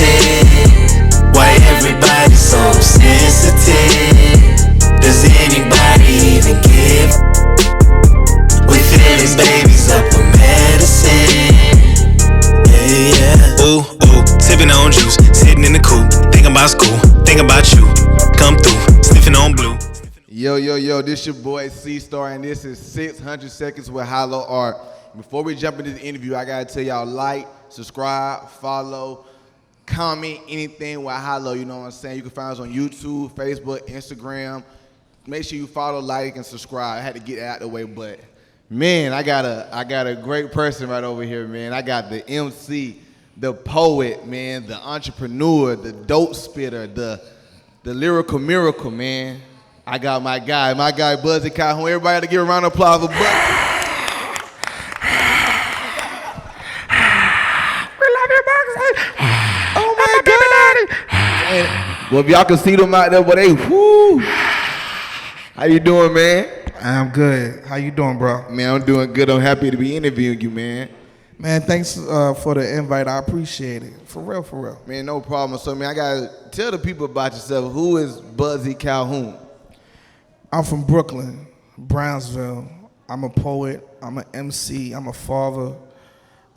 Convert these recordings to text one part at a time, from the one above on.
sensitive? Why everybody so sensitive? Does anybody even give? We feeling babies up with medicine. Yeah. Ooh, sipping on juice, sitting in the coupe, thinking about school, thinking about you. Come through, sniffing on blue. Yo, this your boy C-Star, and this is 600 Seconds with HYLO Art. Before we jump into the interview, I gotta tell y'all, like, subscribe, follow, comment, anything with HYLO, you know what I'm saying? You can find us on YouTube, Facebook, Instagram. Make sure you follow, like, and subscribe. I had to get it out the way, but man, I got a great person right over here, man. I got the MC, the poet, man, the entrepreneur, the dope spitter, the lyrical miracle, man. I got my guy Buzzy Calhoun. Everybody to give a round of applause for Buzzy. We love you, Bugsy. Oh my God. Well, if y'all can see them out there, but they, whoo. How you doing, man? I'm good. How you doing, bro? Man, I'm doing good. I'm happy to be interviewing you, man. Man, thanks for the invite. I appreciate it. For real. Man, no problem. So, man, I gotta tell the people about yourself. Who is Buzzy Calhoun? I'm from Brooklyn, Brownsville. I'm a poet. I'm an MC. I'm a father.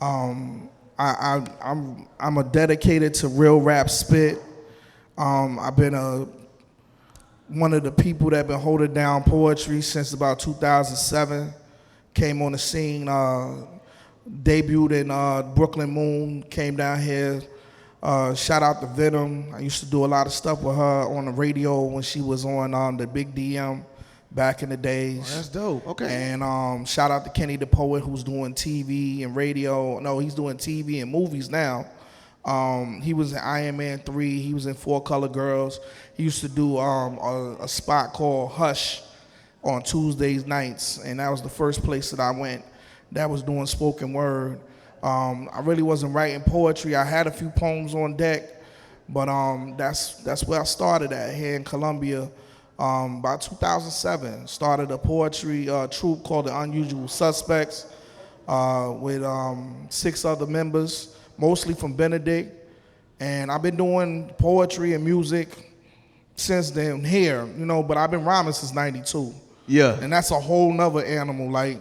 I'm a dedicated to real rap spit. I've been one of the people that been holding down poetry since about 2007. Came on the scene, debuted in Brooklyn Moon, came down here. Shout out to Venom. I used to do a lot of stuff with her on the radio when she was on the Big DM back in the days. Oh, that's dope. Okay. And shout out to Kenny the Poet, who's doing TV and radio. No, he's doing TV and movies now. He was in Iron Man 3. He was in Four Color Girls. He used to do a spot called Hush on Tuesdays nights, and that was the first place that I went that was doing spoken word. I really wasn't writing poetry. I had a few poems on deck, but that's where I started at here in Columbia. By 2007, started a poetry troupe called the Unusual Suspects with 6 other members, mostly from Benedict. And I've been doing poetry and music since then here, but I've been rhyming since '92. Yeah. And that's a whole nother animal. Like,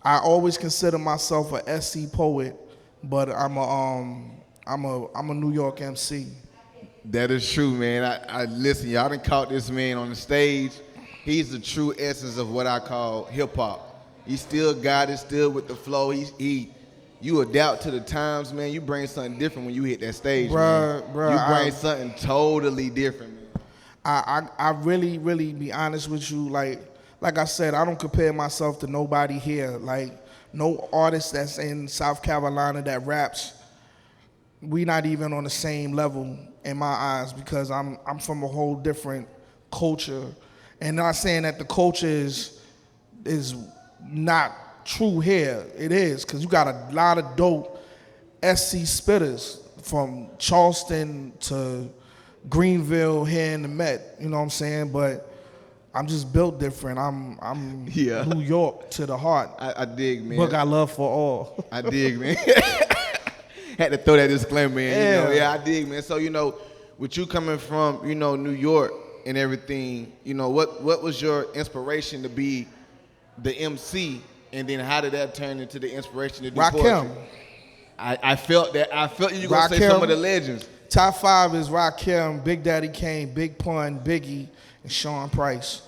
I always consider myself a SC poet, but I'm a New York MC. That is true, man. I listen, y'all done caught this man on the stage. He's the true essence of what I call hip-hop. He still got it, still with the flow. You adapt to the times, man. You bring something different when you hit that stage, man. You bring something totally different, man. I really be honest with you. Like I said, I don't compare myself to nobody here. Like, no artist that's in South Carolina that raps, we not even on the same level in my eyes, because I'm from a whole different culture. And not saying that the culture is not true here. It is, because you got a lot of dope SC spitters from Charleston to Greenville here in the Met, you know what I'm saying? But I'm just built different. I'm New York to the heart. I dig, man. But got love for all. I dig, man. Had to throw that disclaimer in. Yeah. I dig, man. So, with you coming from, New York and everything, what was your inspiration to be the MC, and then how did that turn into the inspiration to do poetry? Rakim. I felt that. I felt you were going to say some of the legends. Top 5 is Rakim, Big Daddy Kane, Big Pun, Biggie, and Sean Price.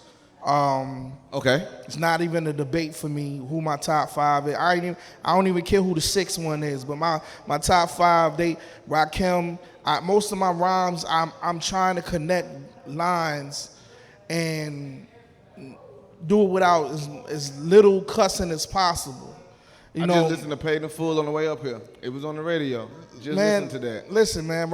Okay. It's not even a debate for me who my top 5 is. I don't even care who the 6th one is, but my top 5, Rakim. Most of my rhymes, I'm trying to connect lines and do it without as little cussing as possible. I just listened to Paid in Full on the way up here. It was on the radio. Just man, listen to that. Listen, man,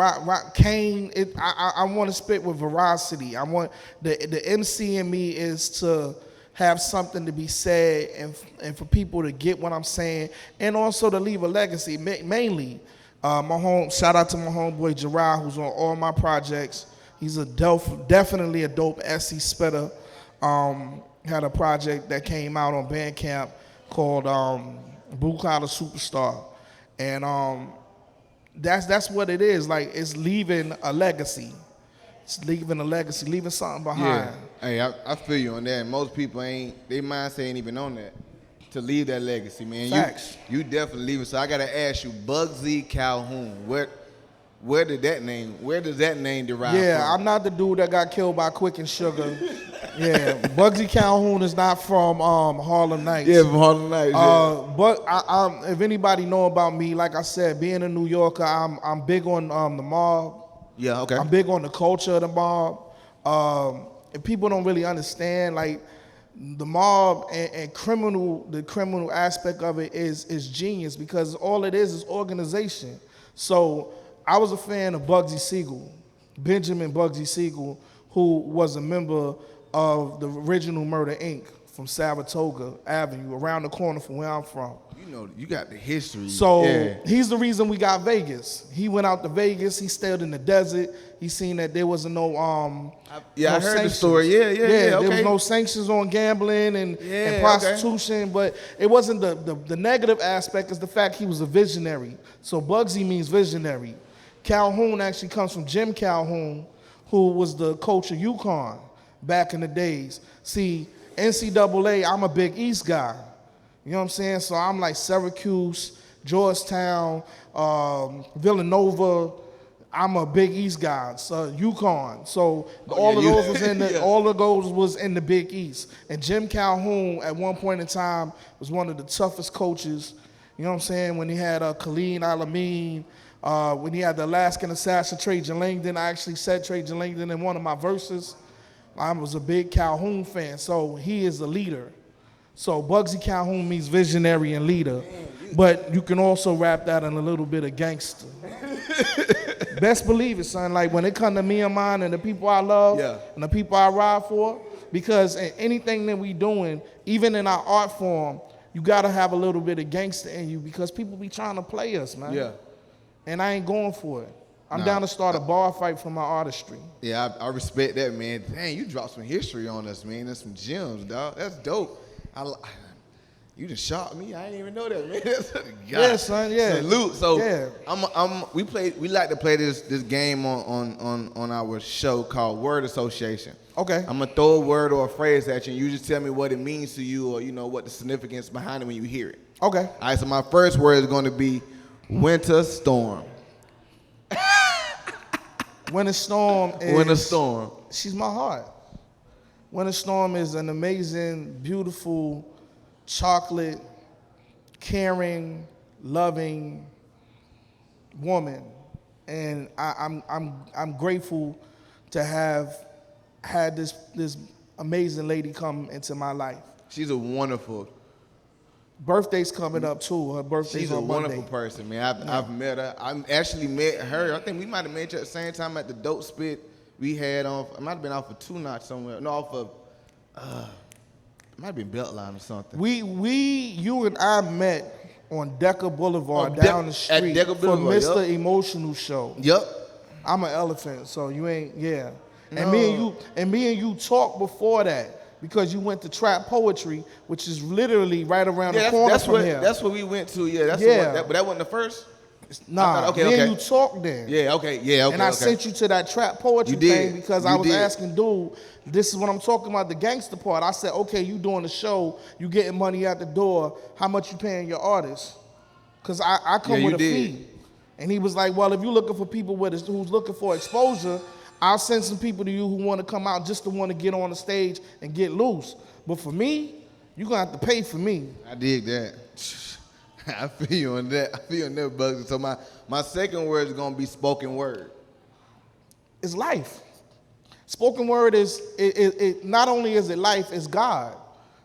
Kane, I want to spit with veracity. I want the MC in me is to have something to be said and for people to get what I'm saying, and also to leave a legacy. Mainly, shout out to my homeboy Gerard, who's on all my projects. He's definitely a dope SC spitter. Had a project that came out on Bandcamp called Blue Collar Superstar, and That's what it is. Like, it's leaving a legacy. It's leaving a legacy, leaving something behind. Yeah. Hey, I feel you on that. And most people their mindset ain't even on that. To leave that legacy, man. Facts. You definitely leave it. So I gotta ask you, Bugzy Calhoun, where does that name derive Yeah, from? I'm not the dude that got killed by Quick and Sugar. Yeah, Bugzy Calhoun is not from Harlem Nights. Yeah, from Harlem Nights. Yeah. But if anybody know about me, like I said, being a New Yorker, I'm big on the mob. Yeah, okay. I'm big on the culture of the mob. And people don't really understand, like, the mob and the criminal aspect of it is genius, because all it is organization. So I was a fan of Bugsy Siegel, Benjamin Bugsy Siegel, who was a member of the original Murder Inc. from Saratoga Avenue, around the corner from where I'm from. You know, you got the history. So yeah. he's the reason we got Vegas. He went out to Vegas. He stayed in the desert. He seen that there wasn't no Yeah, no I heard sanctions. the story. Yeah, okay. There was no sanctions on gambling and prostitution, but it wasn't the negative aspect. Is the fact he was a visionary. So Bugsy means visionary. Calhoun actually comes from Jim Calhoun, who was the coach of UConn back in the days. See, NCAA, I'm a Big East guy. You know what I'm saying? So I'm like Syracuse, Georgetown, Villanova. I'm a Big East guy. So UConn. So all of those was in the all of those was in the Big East. And Jim Calhoun at one point in time was one of the toughest coaches. You know what I'm saying? When he had Khalid Al-Amin, when he had the Alaskan assassin Trajan Langdon. I actually said Trajan Langdon in one of my verses. I was a big Calhoun fan, so he is a leader. So Bugzy Calhoun means visionary and leader, but you can also wrap that in a little bit of gangster. Best believe it, son. Like, when it come to me and mine and the people I love and the people I ride for, because in anything that we doing, even in our art form, you gotta have a little bit of gangster in you, because people be trying to play us, man. Yeah. And I ain't going for it. I'm down to start a bar fight for my artistry. Yeah, I respect that, man. Dang, you dropped some history on us, man. That's some gems, dog. That's dope. You just shocked me. I didn't even know that, man. Yeah, son. Yeah. Salute. So yeah. We like to play this game on our show called Word Association. Okay. I'm gonna throw a word or a phrase at you, and you just tell me what it means to you, or what the significance behind it when you hear it. Okay. All right. So my first word is going to be winter storm. Winter storm is... Winter storm. She's my heart. Winter storm is an amazing, beautiful, chocolate, caring, loving woman, and I'm grateful to have had this amazing lady come into my life. She's a wonderful. Birthday's coming up too. Her birthday's She's a on Monday. wonderful person, man. I've met her. I actually met her. I think we might have met you at the same time at the dope spit we had on. It might have been off of Two Notch somewhere. No, off of. It might have been Beltline or something. You and I met on Decker Boulevard down the street at Decker for Boulevard, Mr. Emotional Show. Yep. I'm an elephant, so you ain't. Yeah. No. And me and you talked before that. Because you went to Trap Poetry, which is literally right around the corner from here. That's where we went to. Yeah, but that wasn't the first. Nah, me and you talked then. Yeah, okay. And I sent you to that Trap Poetry thing because I was asking, dude, this is what I'm talking about, the gangster part. I said, okay, you doing the show, you getting money out the door, how much you paying your artists? Because I come with a fee. And he was like, well, if you're looking for people who's looking for exposure, I'll send some people to you who want to come out just to want to get on the stage and get loose. But for me, you're going to have to pay for me. I dig that. I feel you on that. I feel you on that, Bugsy. So my second word is going to be spoken word. It's life. Spoken word is, it not only is it life, it's God.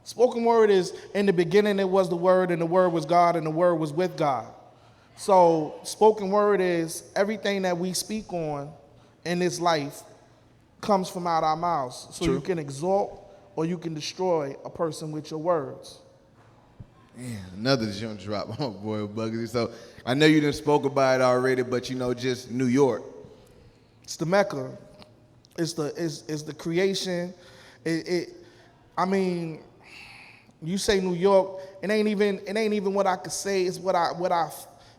Spoken word is, in the beginning it was the Word, and the Word was God, and the Word was with God. So spoken word is everything that we speak on in this life comes from out our mouths. So you can exalt or you can destroy a person with your words. Man, another gem drop, oh boy, Bugsy. So I know you done spoke about it already, but just New York. It's the Mecca. It's the creation. I mean, you say New York, it ain't even what I could say. It's what I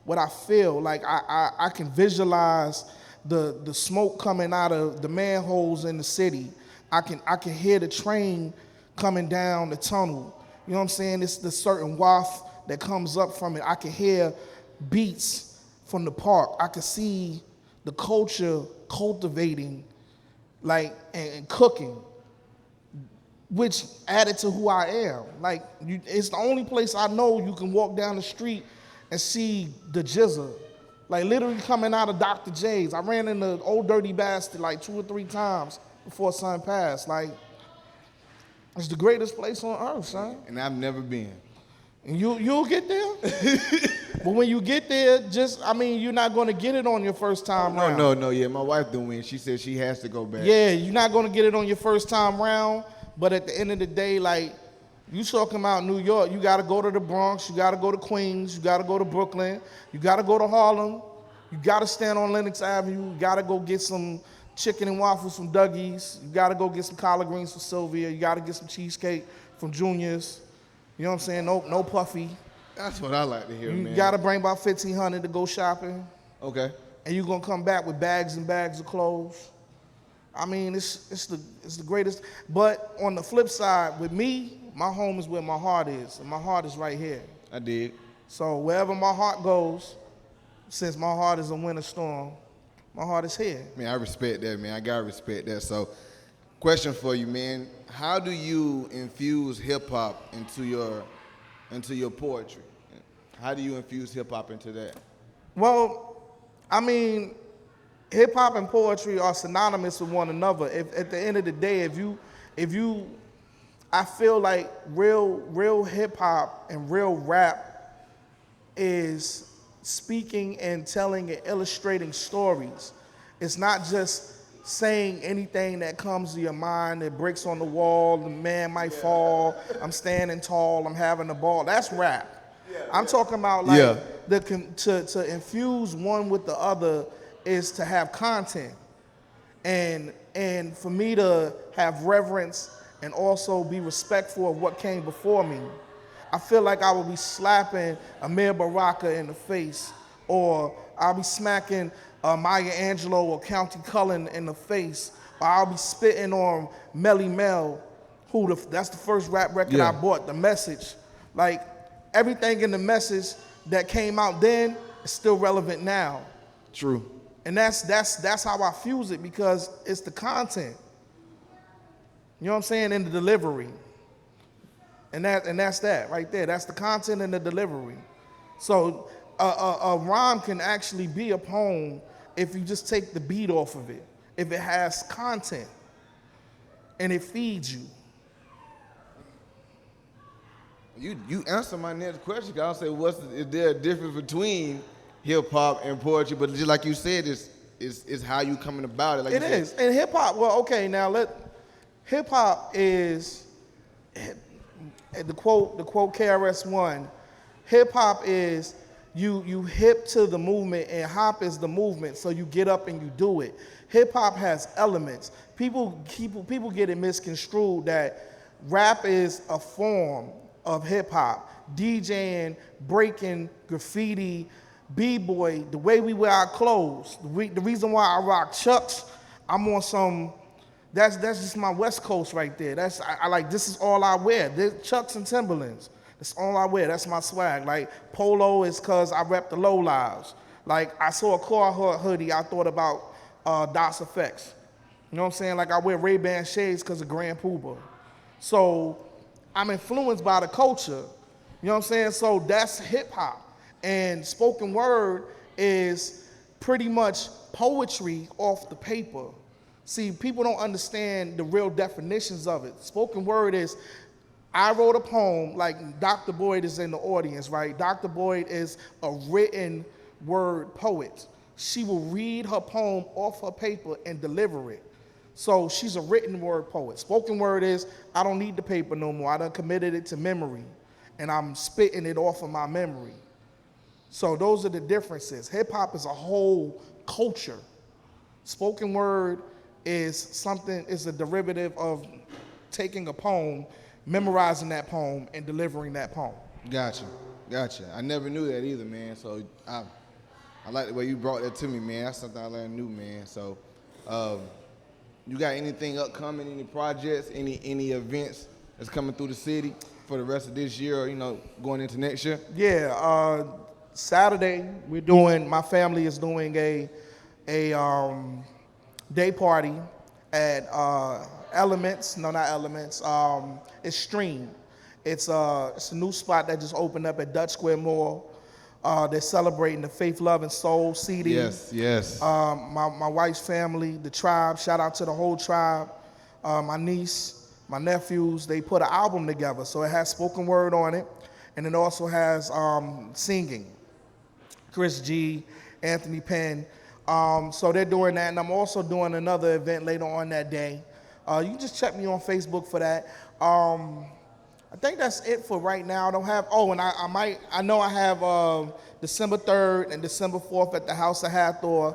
what I feel. Like I can visualize the smoke coming out of the manholes in the city. I can hear the train coming down the tunnel. You know what I'm saying? It's the certain waft that comes up from it. I can hear beats from the park. I can see the culture cultivating, like, and cooking, which added to who I am. Like, it's the only place I know you can walk down the street and see the jizza, like literally coming out of Dr. J's. I ran into Old Dirty Bastard like 2 or 3 times before son passed. Like, it's the greatest place on earth, son. And I've never been. And you'll get there. But when you get there, you're not going to get it on your first time round. No, yeah. My wife done win. She said she has to go back. Yeah, you're not going to get it on your first time round. But at the end of the day, like, you talking about New York, you got to go to the Bronx, you got to go to Queens, you got to go to Brooklyn, you got to go to Harlem, you got to stand on Lenox Avenue, you got to go get some chicken and waffles from Dougie's, you got to go get some collard greens from Sylvia, you got to get some cheesecake from Junior's. You know what I'm saying? No puffy. That's what I like to hear, man. You got to bring about $1,500 to go shopping. Okay. And you're going to come back with bags and bags of clothes. I mean, it's the greatest. But on the flip side, with me, my home is where my heart is, and my heart is right here. I dig. So wherever my heart goes, since my heart is a winter storm, my heart is here. Man, I respect that, man. I gotta respect that. So, question for you, man. How do you infuse hip-hop into your poetry? How do you infuse hip-hop into that? Well, I mean, hip-hop and poetry are synonymous with one another. If at the end of the day, if you I feel like real hip-hop and real rap is speaking and telling and illustrating stories. It's not just saying anything that comes to your mind, that breaks on the wall, the man might fall, I'm standing tall, I'm having a ball. That's rap. I'm talking about like to infuse one with the other is to have content. And for me to have reverence and also be respectful of what came before me. I feel like I would be slapping Amir Baraka in the face, or I'll be smacking Maya Angelou or County Cullen in the face, or I'll be spitting on Melly Mel, that's the first rap record I bought, The Message. Like, everything in The Message that came out then is still relevant now. True. And that's how I fuse it, because it's the content. You know what I'm saying? In the delivery. And that's that right there. That's the content and the delivery. So a rhyme can actually be a poem if you just take the beat off of it, if it has content and it feeds you. You answer my next question. I'll say, is there a difference between hip hop and poetry? But just like you said, it's how you coming about it. Like it is. And hip hop, well, okay, now hip hop is, the quote KRS-One, hip hop is you hip to the movement, and hop is the movement, so you get up and you do it. Hip hop has elements. People get it misconstrued that rap is a form of hip hop. DJing, breaking, graffiti, b-boy, the way we wear our clothes. The reason why I rock Chucks, I'm on some. That's just my West Coast right there. I like, this is all I wear. Chucks and Timberlands. That's all I wear. That's my swag. Like, polo is because I rep the Low Lives. Like, I saw a Carhartt hoodie, I thought about DOS Effects. You know what I'm saying? Like, I wear Ray-Ban shades because of Grand Poobah. So I'm influenced by the culture. You know what I'm saying? So that's hip hop. And spoken word is pretty much poetry off the paper. See, people don't understand the real definitions of it. Spoken word is, I wrote a poem, like Dr. Boyd is in the audience, right? Dr. Boyd is a written word poet. She will read her poem off her paper and deliver it. So she's a written word poet. Spoken word is, I don't need the paper no more. I done committed it to memory, and I'm spitting it off of my memory. So those are the differences. Hip hop is a whole culture. Spoken word is a derivative of taking a poem, memorizing that poem, and delivering that poem. Gotcha. Gotcha. I never knew that either, man. So I like the way you brought that to me, man. That's something I learned new, man. So you got anything upcoming, any projects, any events that's coming through the city for the rest of this year or, you know, going into next year? Yeah, Saturday my family is doing a day party at Elements. No, not Elements. It's Stream. It's a new spot that just opened up at Dutch Square Mall. They're celebrating the Faith, Love, and Soul CD. Yes. My wife's family, the tribe, shout out to the whole tribe. My niece, my nephews, they put an album together. So it has spoken word on it, and it also has singing. Chris G, Anthony Penn. So they're doing that, and I'm also doing another event later on that day. You can just check me on Facebook for that. I think that's it for right now. I don't have, I know I have December 3rd and December 4th at the House of Hathor.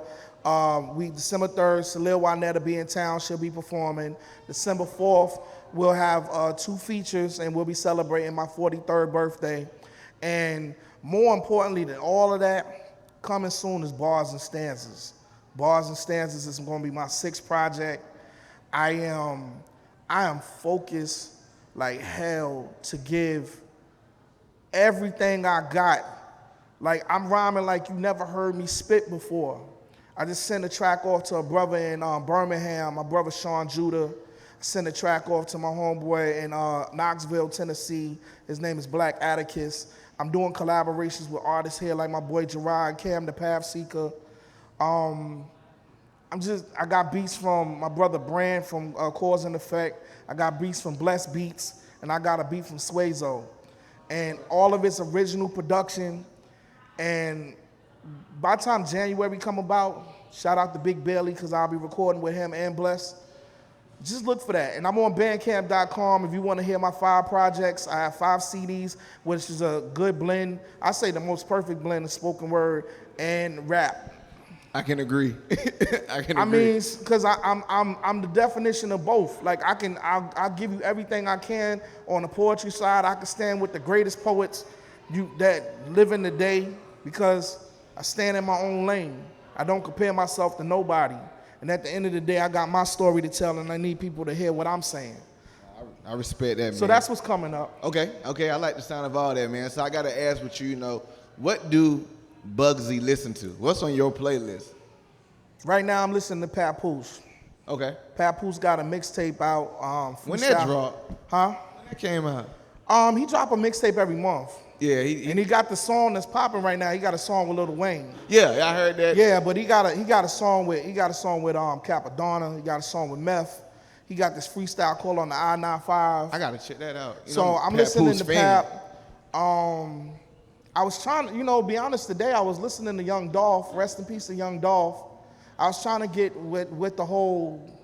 December 3rd, Salil Wynette will be in town. She'll be performing. December 4th, we'll have 2 features, and we'll be celebrating my 43rd birthday. And more importantly than all of that, coming soon is Bars and Stanzas. Bars and Stanzas is going to be my 6th project. I am focused like hell to give everything I got. Like, I'm rhyming like you never heard me spit before. I just sent a track off to a brother in Birmingham, my brother Sean Judah. I sent a track off to my homeboy in Knoxville, Tennessee. His name is Black Atticus. I'm doing collaborations with artists here like my boy Gerard Cam, the Path Seeker. I got beats from my brother Brand from Cause and Effect. I got beats from Blessed Beats, and I got a beat from Swazo. And all of it's original production. And by the time January come about, shout out to Big Bailey, because I'll be recording with him and Bless. Just look for that. And I'm on bandcamp.com if you want to hear my 5 projects. I have 5 CDs, which is a good blend. I say the most perfect blend of spoken word and rap. I can agree. I mean, because I'm the definition of both. Like, I'll give you everything I can on the poetry side. I can stand with the greatest poets that live in the day, because I stand in my own lane. I don't compare myself to nobody. And at the end of the day, I got my story to tell, and I need people to hear what I'm saying. I respect that, man. So that's what's coming up. Okay, I like the sound of all that, man. So I got to ask with you, what do Bugsy listen to? What's on your playlist? Right now, I'm listening to Papoose. Okay. Papoose got a mixtape out. When that dropped? Huh? When that came out? He drop a mixtape every month. Yeah, and he got the song that's popping right now. He got a song with Lil Wayne. Yeah, I heard that. Yeah, but he got a song with Capadonna. He got a song with Meth. He got this freestyle called on the I-95. I gotta check that out. I'm listening to Pap. I was trying to, be honest. Today I was listening to Young Dolph. Rest in peace to Young Dolph. I was trying to get with the whole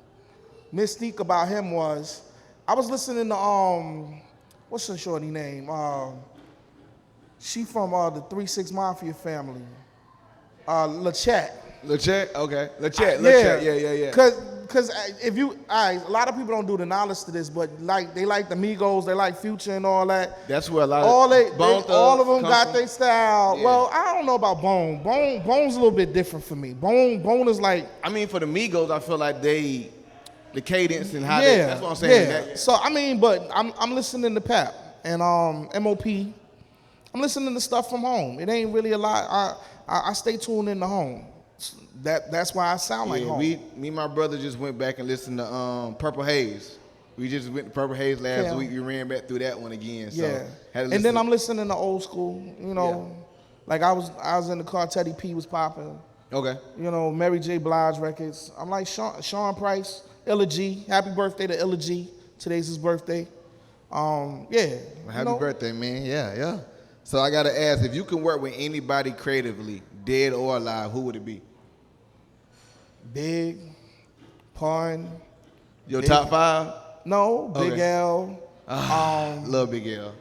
mystique about him was. I was listening to what's the shorty name? She from the 3-6 Mafia family. Lachette. Lachette, okay. Lachette, yeah. Cause a lot of people don't do the knowledge to this, but they like the Migos, they like Future and all that. That's where a lot all of them got their style. Yeah. Well, I don't know about Bone. Bone's a little bit different for me. Bone is like. I mean, for the Migos, I feel like the cadence and how that's what I'm saying. Yeah. So I mean, but I'm listening to Pap and MOP. I'm listening to stuff from home. It ain't really a lot. I stay tuned in to home. That's why I sound like home. Me and my brother just went back and listened to Purple Haze. We just went to Purple Haze last week. We ran back through that one again. So yeah. And then I'm listening to old school. Like I was in the car. Teddy P was popping. Okay. Mary J. Blige records. I'm like Sean Price, Illa G. Happy birthday to Illa G. Today's his birthday. Yeah. Happy birthday, man. Yeah. So I gotta ask, if you can work with anybody creatively, dead or alive, who would it be? Big, Pun. Your top 5? No, Big L. Love Big L.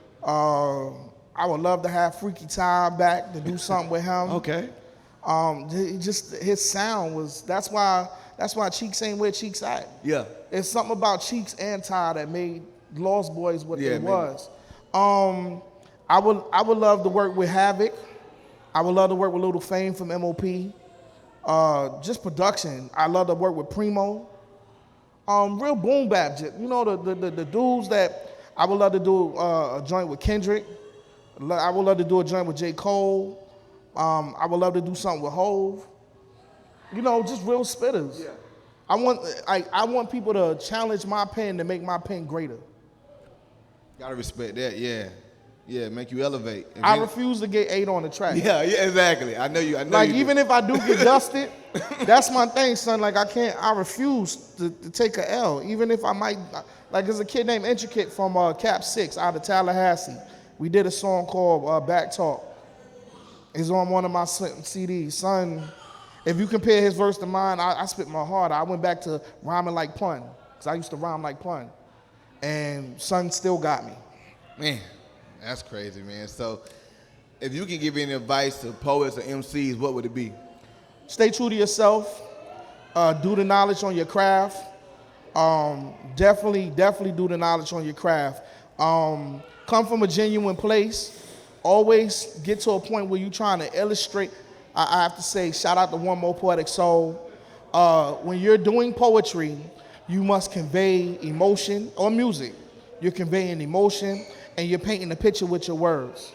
I would love to have Freaky Time back to do something with him. Okay. Just his sound was. That's why Cheeks ain't where Cheeks at. Yeah. It's something about Cheeks and Ty that made Lost Boys what they maybe. was. I would love to work with Havoc. I would love to work with Little Fame from MOP. Just production. I love to work with Primo. Real boom bap. You know the dudes that I would love to do a joint with Kendrick. I would love to do a joint with J. Cole. I would love to do something with Hove. You know, just real spitters. Yeah. I want people to challenge my pen to make my pen greater. Gotta respect that, yeah. Yeah, make you elevate. I refuse to get 8 on the track. Yeah, exactly. I know you. Like, even if I do get dusted, that's my thing, son. Like, I refuse to take a L. Even if I might, like, there's a kid named Intricate from Cap 6 out of Tallahassee. We did a song called Back Talk. It's on one of my CDs. Son, if you compare his verse to mine, I spit my heart. I went back to rhyming like pun, because I used to rhyme like pun. And son still got me. Man, that's crazy, man. So if you can give any advice to poets or MCs, what would it be? Stay true to yourself. Do the knowledge on your craft. Definitely do the knowledge on your craft. Come from a genuine place. Always get to a point where you're trying to illustrate. I have to say, shout out to One More Poetic Soul. When you're doing poetry, you must convey emotion, or music. You're conveying emotion, and you're painting a picture with your words.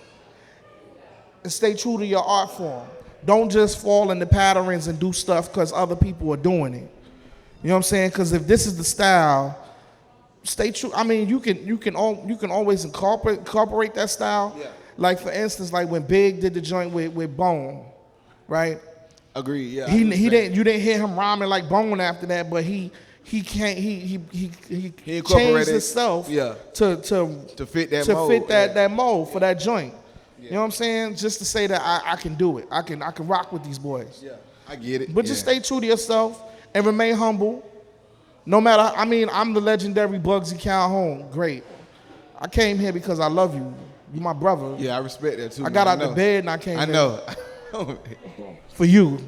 And stay true to your art form. Don't just fall in the patterns and do stuff because other people are doing it. You know what I'm saying? Because if this is the style, stay true. I mean, you can always incorporate that style. Yeah. Like, for instance, like when Big did the joint with Bone, right? Agreed. Yeah. You didn't hear him rhyming like Bone after that, but he changed himself, yeah, to fit that mold, that mold for that joint. Yeah. You know what I'm saying? Just to say that I can do it. I can rock with these boys. Yeah, I get it. But just stay true to yourself and remain humble. No matter, I mean, I'm the legendary Buggsy Calhoun. Great. I came here because I love you. You my brother. Yeah, I respect that too. I got out the bed and I came here. I know. For you.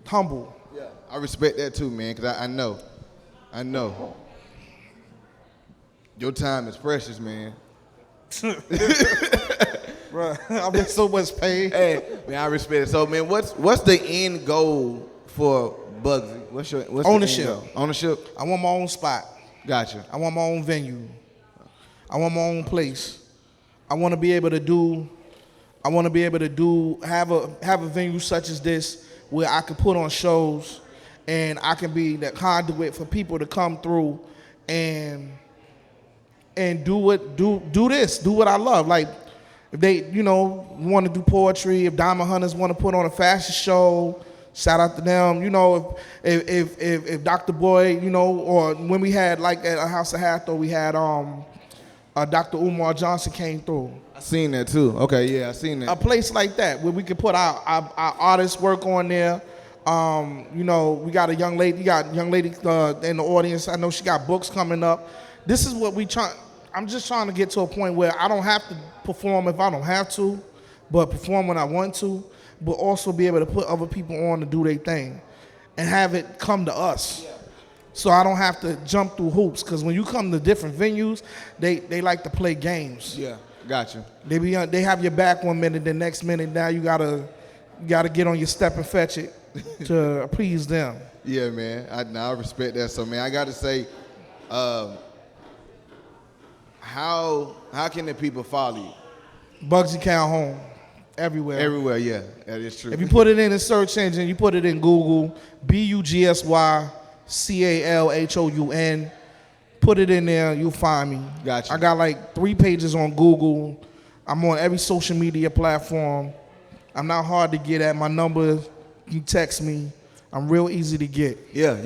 Humble. Yeah, I respect that too, man, because I know. Your time is precious, man. Bro, I've been so much pain. Hey, man, I respect it. So, man, what's the end goal for Buggsy? What's ownership? The end goal? Ownership. I want my own spot. Gotcha. I want my own venue. I want my own place. I want to be able to have a venue such as this where I can put on shows and I can be the conduit for people to come through and do what I love. Like, if they, want to do poetry, if Diamond Hunters want to put on a fashion show, shout out to them. If Dr. Boy, or when we had, like, at a House of Hathor, we had Dr. Umar Johnson came through. I seen that too. Okay, yeah, I seen that. A place like that where we could put our artists' work on there. We got a young lady. You got a young lady in the audience. I know she got books coming up. This is what we try. I'm just trying to get to a point where I don't have to perform if I don't have to, but perform when I want to, but also be able to put other people on to do their thing and have it come to us. Yeah. So I don't have to jump through hoops, because when you come to different venues, they like to play games. Yeah, gotcha. They have your back 1 minute, the next minute now you gotta get on your step and fetch it to please them. Yeah, man. I respect that. So, man, I got to say, how can the people follow you? Buggsy Calhoun, everywhere. Everywhere, yeah, that is true. If you put it in the search engine, you put it in Google, BUGSY CALHOUN, put it in there, you'll find me. Gotcha. I got like 3 pages on Google. I'm on every social media platform. I'm not hard to get at. My number, you text me. I'm real easy to get. Yeah,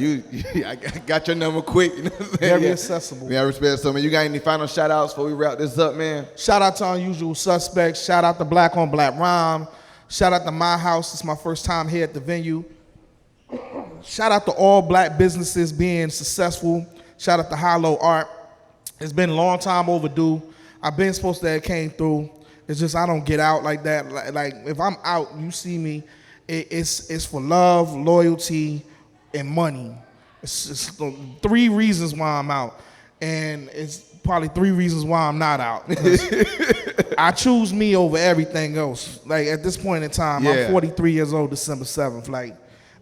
I got your number quick. You know what I'm saying? Very accessible. Yeah, I respect it. So, man, you got any final shout outs before we wrap this up, man? Shout out to Unusual Suspects. Shout out to Black on Black Rhyme. Shout out to My House. It's my first time here at the venue. Shout out to all black businesses being successful. Shout out to HYLO Art. It's been a long time overdue. I've been supposed to have came through. It's just I don't get out like that. Like if I'm out, you see me, it's for love, loyalty, and money. It's 3 reasons why I'm out. And it's probably 3 reasons why I'm not out. 'Cause I choose me over everything else. Like at this point in time, Yeah. I'm 43 years old, December 7th. Like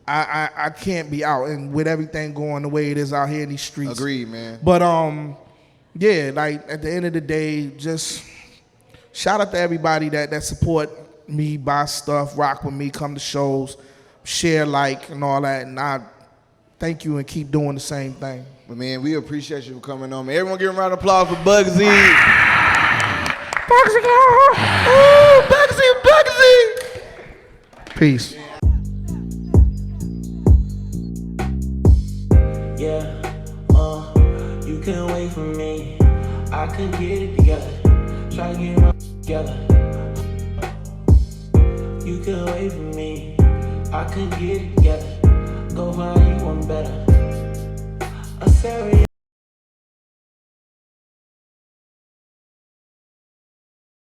I can't be out, and with everything going the way it is out here in these streets. Agreed, man. But yeah, like at the end of the day, just shout out to everybody that support me, buy stuff, rock with me, come to shows, share, like, and all that. And I thank you and keep doing the same thing. But man, we appreciate you for coming on, man. Everyone give a round of applause for Bugsy. Bugsy Calhoun. Ooh, Bugsy. Peace. Yeah, you couldn't wait for me. I couldn't get it together. Try to get my together. You couldn't wait for me. I couldn't get it together. Go find you one better. A serious